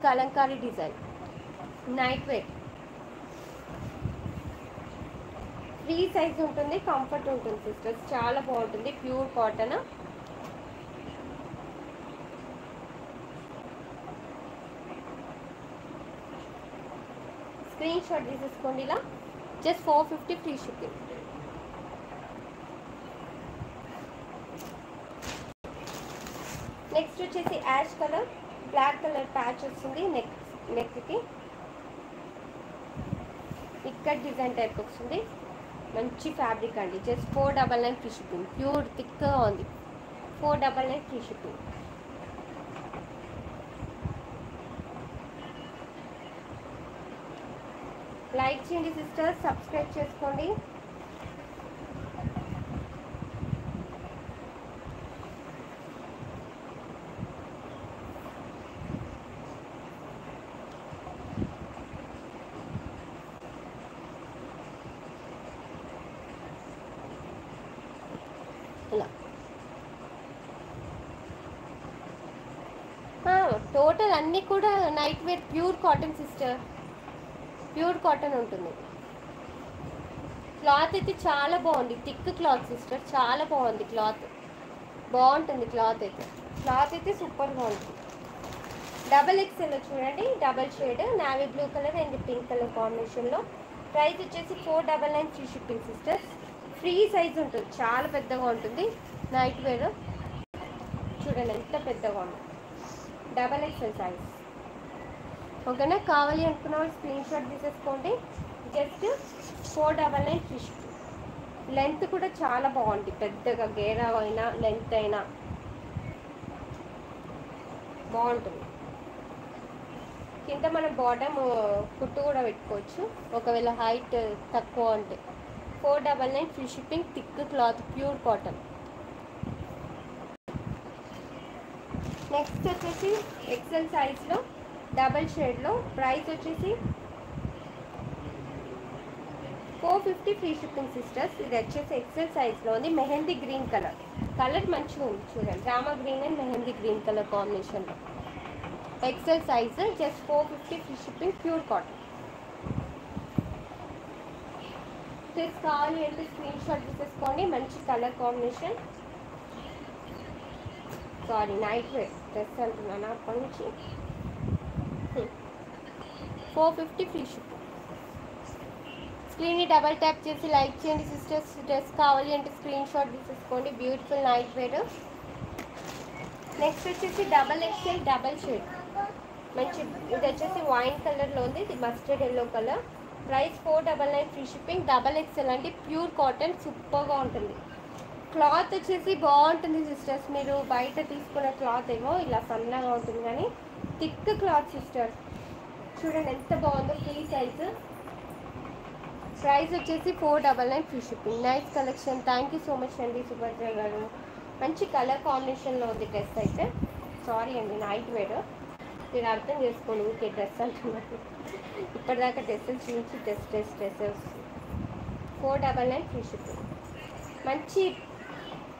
Kalamkari design, night wear, free size ఉంటుంది, comfort ఉంటుంది sisters, చాలా బాగుంటుంది, ప్యూర్ కాటన్. స్క్రీన్ షాట్ తీసేసుకోండి ఇలా, జస్ట్ 450 ఫ్రీ షిప్పింగ్. నెక్స్ట్ వచ్చేసి ash colour, black colour patch వస్తుంది నెక్కి, ఇక్కట్ డిజైన్ టైప్ వస్తుంది, మంచి ఫ్యాబ్రిక్ అండి. జస్ట్ 499 ఫ్రీ షిప్పింగ్, ప్యూర్ థిక్గా ఉంది, 499 ఫ్రీ షిప్పింగ్. లైక్ చేయండి సిస్టర్స్, సబ్స్క్రైబ్ చేసుకోండి. ఇలా టోటల్ అన్నీ కూడా night wear pure cotton sister, pure cotton ఉంటుంది. క్లాత్ అయితే చాలా బాగుంది, థిక్ క్లాత్ సిస్టర్, చాలా బాగుంది క్లాత్, బాగుంటుంది క్లాత్ అయితే సూపర్గా ఉంటుంది. డబల్ ఎక్స్ఎల్లో చూడండి, double shade navy blue colour and pink colour కాంబినేషన్లో. ప్రైస్ వచ్చేసి 499 free shipping sisters. Free size ఉంటుంది, చాలా పెద్దగా ఉంటుంది. నైట్ వేర్ చూడండి ఎంత పెద్దగా ఉంది, డబల్ ఎక్స్ఎల్ సైజ్. ఓకేనా, కావాలి అనుకున్న వాళ్ళు స్క్రీన్ షాట్ తీసేసుకోండి. Just 499 free shipping. లెంత్ కూడా చాలా బాగుంది, పెద్దగా గేరా అయినా లెంత్ అయినా బాగుంటుంది. కింద మనం బాటమ్ కుట్టు కూడా పెట్టుకోవచ్చు ఒకవేళ హైట్ తక్కువ అంటే. 499 free shipping, thick cloth, pure cotton. Next వచ్చేసి ఎక్సెల్ సైజ్లో డబల్ షేడ్లో, ప్రైస్ వచ్చేసి 450 ఫ్రీ షిప్పింగ్ సిస్టర్స్. ఇది వచ్చేసి ఎక్సెల్ సైజ్లో ఉంది, మెహందీ గ్రీన్ కలర్, కలర్ మంచిగా ఉంది చూడండి, Rama green and mehndi green colour కాంబినేషన్లో. XL size, just 450 free shipping, pure cotton. Dress కావాలి అంటే స్క్రీన్ షాట్ తీసేసుకోండి, మంచి colour combination. Sorry night wear dress అంటున్నాను అప్పటి నుంచి. 450 ఫ్రీ షిప్పింగ్. స్క్రీన్ని డబల్ ట్యాప్ చేసి లైక్ చేయండి సిస్టర్స్. డ్రెస్ కావాలి అంటే స్క్రీన్ షాట్ తీసేసుకోండి, బ్యూటిఫుల్ నైట్ వేర్. నెక్స్ట్ వచ్చేసి డబల్ ఎక్స్ఎల్ డబల్ షేడ్, మంచి ఇది వచ్చేసి వైన్ కలర్లో ఉంది, ఇది mustard yellow colour. Price 499 free shipping. Double XL అంటే ప్యూర్ కాటన్, సూపర్గా ఉంటుంది. క్లాత్ వచ్చేసి బాగుంటుంది సిస్టర్స్, మీరు బయట తీసుకునే క్లాత్ ఏమో ఇలా సన్నగా ఉంటుంది కానీ థిక్ క్లాత్ సిస్టర్. చూడండి ఎంత బాగుందో, ఫ్రీ సైజు. ప్రైస్ వచ్చేసి 499 free shipping. Nice collection, thank you so much అండి సుభద్ర గారు. మంచి కలర్ కాంబినేషన్లో ఉంది డ్రెస్ అయితే. సారీ అండి నైట్ వేర్, మీరు అర్థం చేసుకోండి, ఊరికే డ్రెస్ అంటున్నారు. ఇప్పటిదాకా డ్రెస్సెస్ చూసి డ్రెస్సెస్ 499 ఫ్రీ షిప్పింగ్. మంచి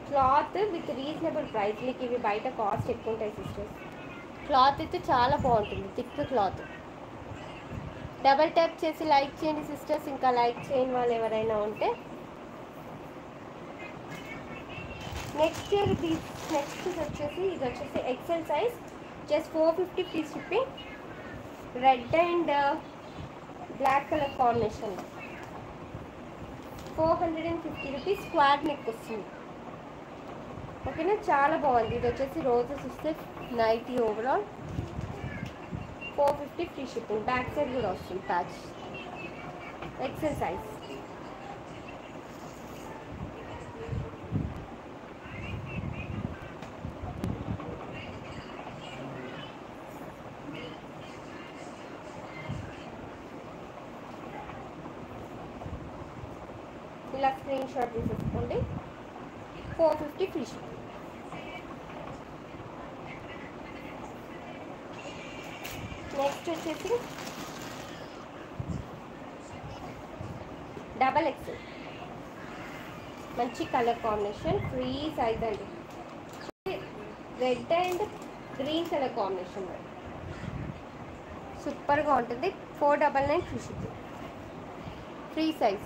క్లాత్ విత్ రీజనబుల్ ప్రైస్. మీకు ఇవి బయట కాస్ట్ ఎక్కువ ఉంటాయి సిస్టర్స్. క్లాత్ అయితే చాలా బాగుంటుంది, థిక్ క్లాత్. డబల్ ట్యాప్ చేసి లైక్ చేయండి సిస్టర్స్, ఇంకా లైక్ చేయని వాళ్ళు ఎవరైనా ఉంటే. నెక్స్ట్ వచ్చేసి ఇది వచ్చేసి XL size, just 450 free shipping. Red and black colour combination, 450 rupees. Square neck వస్తుంది, ఓకేనా, చాలా బాగుంది. ఇది వచ్చేసి రోజెస్ వస్తే nighty overall 450 free shipping. Back side కూడా వస్తుంది ప్యాచ్. XL size. ఇలా స్క్రీన్ షాట్ తీసేసుకోండి, 450 ఫ్రీ షిప్పింగ్. నెక్స్ట్ వచ్చేసి డబల్ ఎక్సెల్, మంచి కలర్ కాంబినేషన్, ఫ్రీ సైజ్ అండి. Red and green colour combination. సూపర్గా ఉంటుంది. 499 ఫ్రీ షిప్పింగ్, ఫ్రీ సైజ్.